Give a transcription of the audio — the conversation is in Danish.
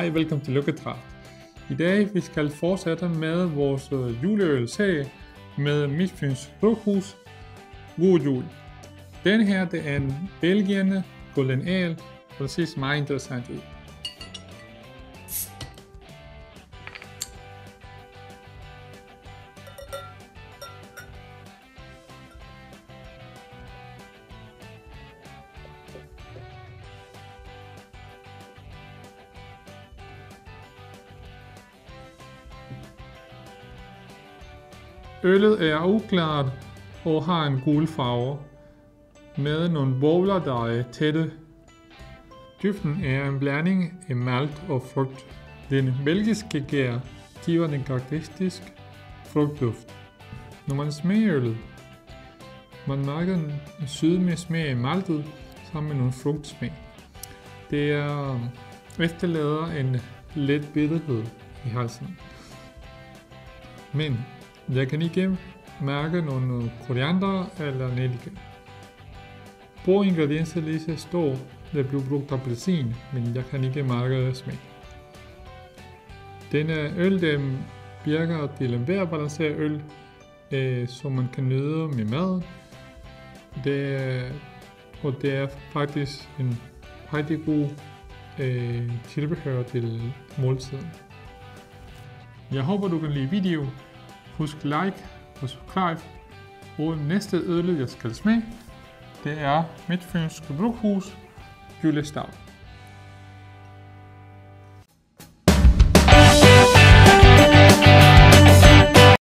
Hej, velkommen til Lykketræf. I dag vi skal fortsætte med vores juleølserie med Midtfyns Bryghus. God jul. Den her det er en Belgierne Golden Ale, og det ser meget interessant ud. Øllet er uklart og har en gul farve med nogle bobler, der er tætte. Duften er en blanding af malt og frugt. Den belgiske gær giver den karakteristisk frugtduft. Når man smager øllet, man mærker en sødme smag af maltet sammen med nogle frugtsmag. Det efterlader en let bitterhed i halsen. Men jeg kan ikke mærke nogle koriander eller nellike. På ingredienslisten står, der bliver brugt appelsin, men jeg kan ikke mærke smag. Denne øl virker til en velbalanceret øl, som man kan nyde med mad. Det er faktisk en rigtig god tilbehør til måltiden. Jeg håber du kan lide videoen. Husk like og subscribe. Og næste øl jeg skal smage, det er Midtfyns Bryghus julestout.